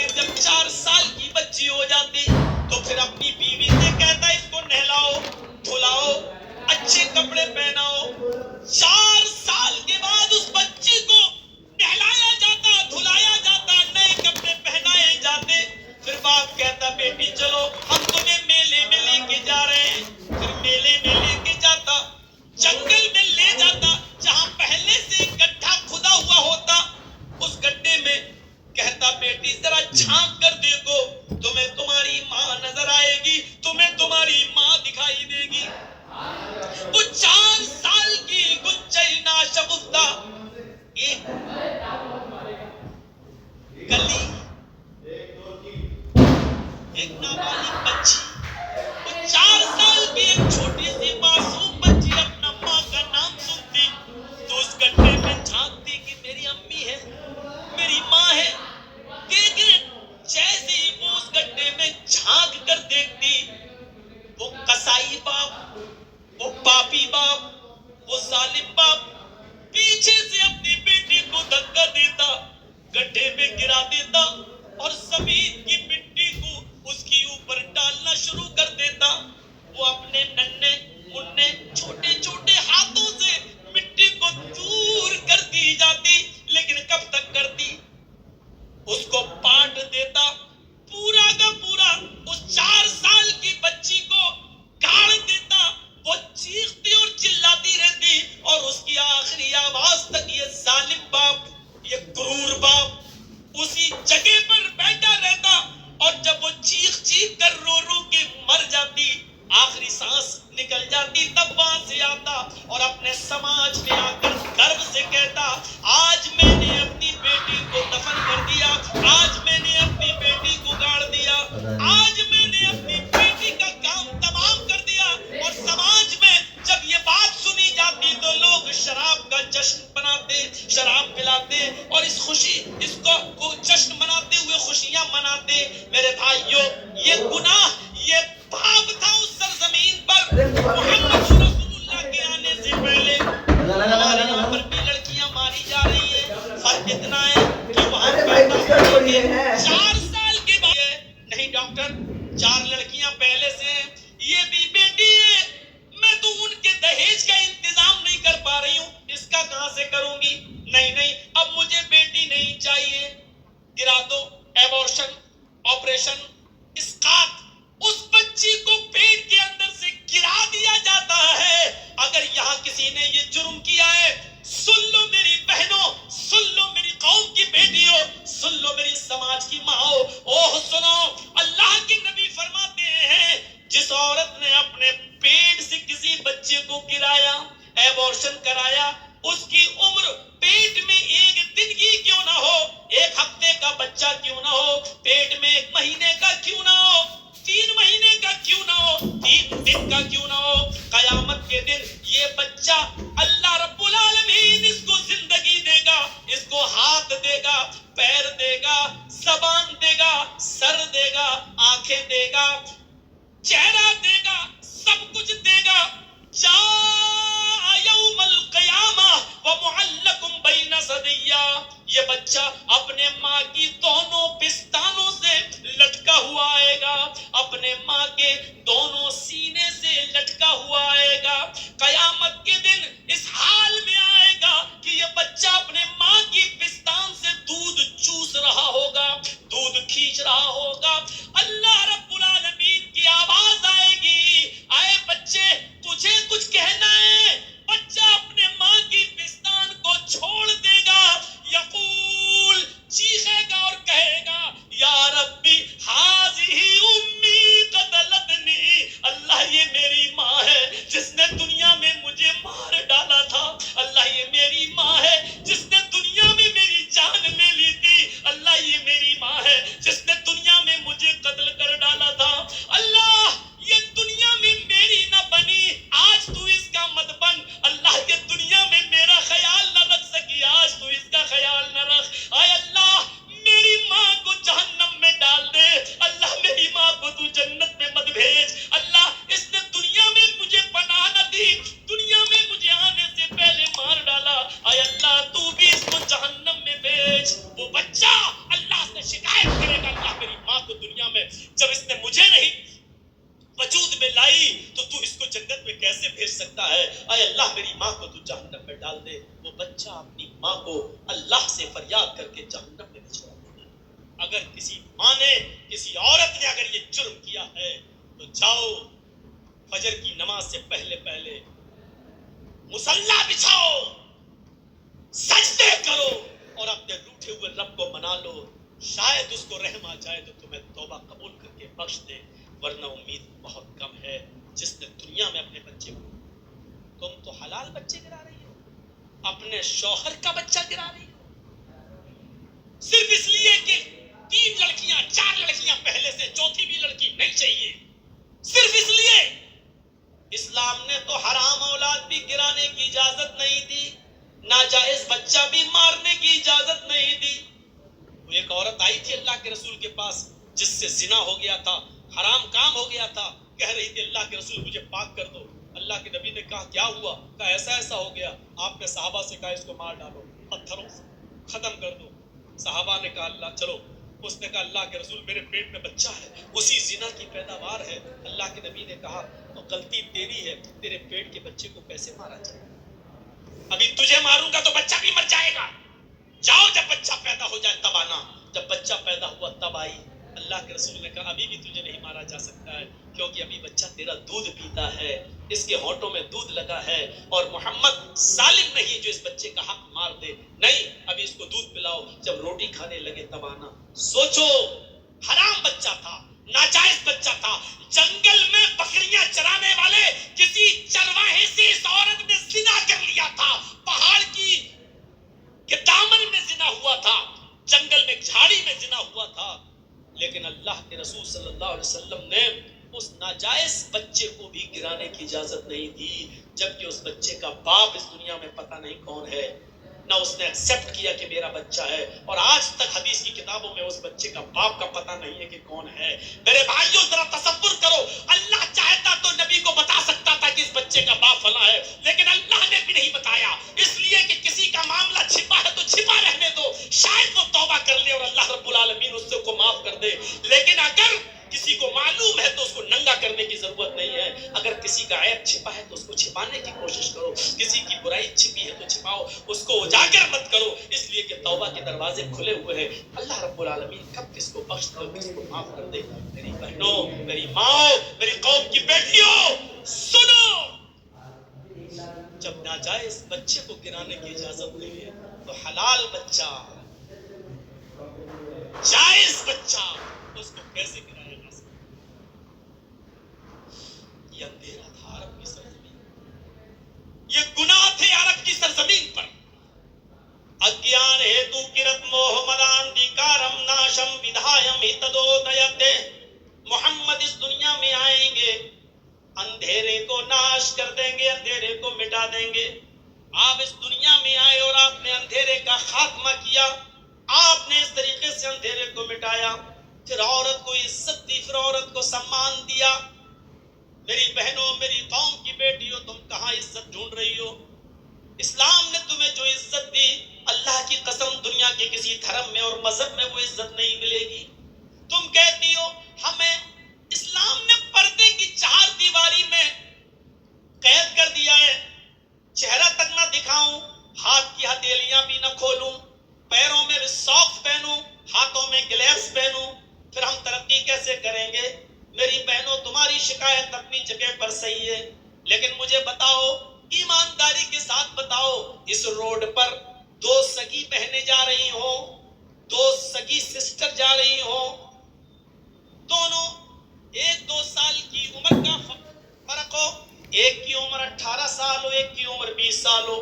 لیکن جب 4 سال کی بچی ہو جاتی تو پھر اپنی بیوی سے کہتا اس کو نہلاؤ دھلاؤ اچھے کپڑے پہناؤ. 4 سال کے بعد اس بچی کو نہلایا جاتا دھلایا جاتا نئے کپڑے پہنائے جاتے. پھر باپ کہتا بیٹی چلو ہم تمہیں میلے میں لے کے جا رہے ہیں. پھر میلے میں لے کے جاتا جنگل میں لے جاتا جہاں پہلے سے گڈھا کھدا ہوا ہوتا. اس گڈھے میں کہتا بیٹی ذرا جھانک کر دیکھو تمہیں تمہاری ماں نظر آئے گی تمہیں تمہاری ماں دکھائی دے گی. وہ 4 سال کی گنجئی ناشگفتہ ایک گلی ایک نابالغ بچی وہ 4 سال کی ایک چھوٹی سی معصوم بچی اپنا ماں کا نام سنتی تو اس گڈھے میں جھانکتی کہ میری امی ہے میری ماں ہے. لیکن جیسے ہی وہ اس گڈھے میں جھانک کر دیکھتی وہ قصائی باپ وہ پاپی باپ وہ ظالم باپ پیچھے سے اپنی بیٹی کو دھکا دیتا گڈھے میں گرا دیتا اور زمین کی مٹی کو اس کی اوپر ڈالنا شروع کر دیتا. وہ اپنے ننھے منھے چھوٹے چھوٹے ہاتھوں سے مٹی کو دور کرتی جاتی لیکن کب تک کرتی اس کو بانٹ دیتا پورا کا پورا اس 4 سال کی بچی کو گاڑ دیتا. وہ چیختی اور چلاتی رہتی اور اس کی آخری آواز تک یہ ظالم باپ یہ کرور باپ اسی جگہ پر بیٹھا رہتا. اور جب وہ چیخ چیخ کر رو رو کے مر جاتی آخری سانس نکل جاتی تب وہاں سے آتا اور اپنے سماج میں آ کر گرو سے کہتا آج میں نے اپنی بیٹی کو دفن کر دیا آج میں نے اپنی بیٹی کو گاڑ دیا آج میں نے اپنی بیٹی کا کام تمام کر دیا. اور سماج میں جب یہ بات سنی جاتی تو لوگ شراب کا جشن بناتے شراب پلاتے اور اس خوشی اس کو جشن مناتے ہوئے خوشیاں مناتے. میرے بھائیوں یہ گناہ یہ پاپ تھا اس سرزمین پر. محمد رسول اللہ کے آنے سے پہلے ہمارے یہاں پر بھی لڑکیاں ماری جا رہی ہیں. فرق اتنا ہے کہ وہاں 4 سال کے بعد نہیں ڈاکٹر 4 لڑکیاں پہلے سے ہیں یہ بھی بیٹی ہے میں تو ان کے دہیج کا انتظام نہیں کر پا رہی ہوں اس کا کہاں سے کروں گی. نہیں اب مجھے بیٹی نہیں چاہیے گرا دو ایبورشن آپریشن اسقاط. اس بچی کو پیٹ کے اندر سے گرا دیا جاتا ہے. اگر یہاں کسی نے یہ جرم کیا ہے سن لو میری بہنوں سن لو میری قوم کی بیٹیوں سن لو میری سماج کی ماں اوہ سنو اللہ کے نبی فرماتے ہیں جس عورت نے اپنے پیٹ سے کسی بچے کو گرایا ایبورشن کرایا اس کی عمر پیٹ میں 1 دن کی کیوں نہ ہو 1 ہفتے کا بچہ کیوں نہ ہو پیٹ میں 1 مہینے کا کیوں نہ ہو 3 مہینے کا کیوں نہ ہو 3 دن کا کیوں نہ ہو قیامت کے دن یہ بچہ اللہ رب العالمین اس کو زندگی دے گا اس کو ہاتھ دے گا پیر دے گا زبان دے گا سر دے گا آنکھیں دے گا چہرہ دے گا سب کچھ دے گا. جاء یوم القیامہ ومعلق بین ثدیہ یہ بچہ اپنے ماں کی دونوں پستانوں سے لٹکا ہوا آئے گا اپنے ماں کے دونوں سینے سے لٹکا ہوا آئے گا. قیامت کے دن اس حال میں آئے گا کہ یہ بچہ اپنے ماں کی پستان سے دودھ چوس رہا ہوگا دودھ کھینچ رہا ہوگا. اللہ رب العالمین کی آواز آئے گی آئے بچے تجھے کچھ کہنا ہے. بچہ اپنے ماں کی پستان کو چھوڑ دے گا یقول چیخے گا اور کہے گا یا ربی ہاذہ امی قتلتنی اللہ یہ میری ماں ہے جس نے دنیا میں مجھے مار ڈالا تھا. اللہ یہ میری ماں ہے جس نے دنیا میں میری جان لے لی تھی. اللہ یہ میری ماں ہے جس نے دنیا को दुनिया में जब इसने मुझे नहीं वजूद में लाई तो तू इसको जन्नत में कैसे भेज सकता है? आए अल्लाह मेरी माँ को तू जहन्नम में डाल दे। वो बच्चा अपनी माँ को अल्लाह से फरियाद करके जहन्नम में भिजवा देगा। अगर किसी माँ ने, किसी औरत ने अगर ये जुर्म किया है तो जाओ फजर की नमाज से पहले पहले मुसल्ला बिछाओ, सजदे करो और अपने रूठे हुए रब को मना लो। शायद उसको रहम आ जाए तो तुम्हें तौबा कबूल करके बख्श दे, वरना उम्मीद बहुत कम है। जिसने दुनिया में अपने बच्चे को, तुम तो हलाल बच्चे गिरा रही हो, अपने शौहर का बच्चा गिरा रही हो सिर्फ इसलिए कि 3 लड़कियां 4 लड़कियां पहले से, चौथी भी लड़की नहीं चाहिए, सिर्फ इसलिए। इस्लाम ने तो हराम औलाद भी गिराने की इजाजत नहीं दी, नाजायज बच्चा भी मारने की इजाजत नहीं दी। वो एक औरत आई थी अल्लाह के रसूल के पास जिससे जिना हो गया था, हराम काम हो गया था, कह रही थी अल्लाह के रसूल मुझे पाक कर दो। अल्लाह के नबी ने कहा क्या हुआ? कहा ऐसा ऐसा हो गया। आपने सहाबा से कहा इसको मार डालो, पत्थरों से खत्म कर दो। सहाबा ने कहा अल्लाह चलो। उसने कहा अल्लाह के रसूल मेरे पेट में बच्चा है, उसी जिना की पैदावार है। अल्लाह के नबी ने कहा तो गलती तेरी है, तेरे पेट के बच्चे को कैसे मारा जाए? अभी तुझे मारूंगा तो बच्चा भी मर जाएगा। जाओ जब बच्चा पैदा हो जाए तब आना। जब बच्चा पैदा हुआ तब आई। अल्लाह के रसूल ने कहा अभी भी तुझे नहीं मारा जा सकता है, क्योंकि अभी बच्चा तेरा दूध पीता है, इसके होंठों में दूध लगा है, और मोहम्मद सालिम नहीं जो इस बच्चे का हक मार दे। नहीं, अभी इसको दूध पिलाओ, जब रोटी खाने लगे तब आना। सोचो, हराम बच्चा था, नाजायज बच्चा था, जंगल में बकरियां चराने वाले किसी चरवाहे से इस औरत ने जिना कर लिया था। पहाड़ की के दामन में जिना हुआ था, जंगल में झाड़ी में जिना हुआ था, लेकिन अल्लाह के रसूल सल्लल्लाहु अलैहि वसल्लम ने उस नाजायज बच्चे को भी गिराने की इजाजत नहीं दी, जबकि उस बच्चे का बाप इस दुनिया में पता नहीं कौन है, ना उसने एक्सेप्ट किया कि मेरा बच्चा है, और आज तक हदीस की किताबों में उस बच्चे का बाप का पता नहीं है कि कौन है। मेरे भाइयों जरा तसव्वुर करो, अल्लाह चाहता तो नबी को बता सकता था कि इस बच्चे का बाप फला है, लेकिन अल्लाह ने भी नहीं बताया, इसलिए कि किसी का मामला छिपा है तो छिपा रहने दो, शायद वो तौबा कर ले और अल्लाह रब्बुल आलमीन उससे को माफ कर दे। लेकिन अगर किसी को मालूम है तो उसको नंगा करने की जरूरत नहीं है। अगर किसी का ऐब छिपा है तो उसको छिपाने की कोशिश करो, किसी की बुराई छिपी है तो छिपाओ, उसको उजागर मत करो, इसलिए कि तौबा के दरवाजे खुले हुए हैं। अल्लाह रब्बुल आलमीन कब किसको बख्श दे, किसको माफ कर दे। मेरी बहनों, मेरी माओ, मेरी कौम की बेटियों, सुनो, जब नाजायज बच्चे को गिराने की इजाजत नहीं है तो हलाल बच्चा, जायज बच्चा, उसको कैसे गिराया जा सकता? ये अंधेरा था अरब की सरजमीन, ये गुनाह थे अरब की सरजमीन पर। अज्ञान हेतु किरत मोह मदांधिकारम नाशम विधायम हितदोदयते। मोहम्मद इस दुनिया में आएंगे, अंधेरे को नाश कर देंगे, अंधेरे को मिटा देंगे। आप इस दुनिया में आए और आपने अंधेरे का खात्मा किया, आपने इस तरीके से अंधेरे को मिटाया, फिर औरत को इज्जत दी, फिर औरत को सम्मान दिया। मेरी बहनों, मेरी कौम की बेटियों, तुम कहां इज्जत ढूंढ रही हो? इस्लाम ने तुम्हें जो इज्जत दी, अल्लाह की कसम दुनिया के किसी धर्म में और मजहब में वो इज्जत नहीं मिलेगी। तुम कहती हो हमें इस्लाम ने पर्दे की 4 दीवारी में कैद कर दिया है, चेहरा तक ना दिखाऊं, हाथ की हथेलियां भी ना खोलूं, पैरों में सॉक्स पहनूं, हाथों में ग्लव्स पहनूं, फिर हम तरक्की कैसे करेंगे? मेरी बहनों, तुम्हारी शिकायत अपनी जगह पर सही है, लेकिन मुझे बताओ, ईमानदारी के साथ बताओ, इस रोड पर 2 सगी बहनें जा रही हो, 2 सगी सिस्टर जा रही हो, दोनों 1-2 साल की उम्र का फर्क हो, एक की उम्र 18 साल हो, एक की उम्र 20 साल हो,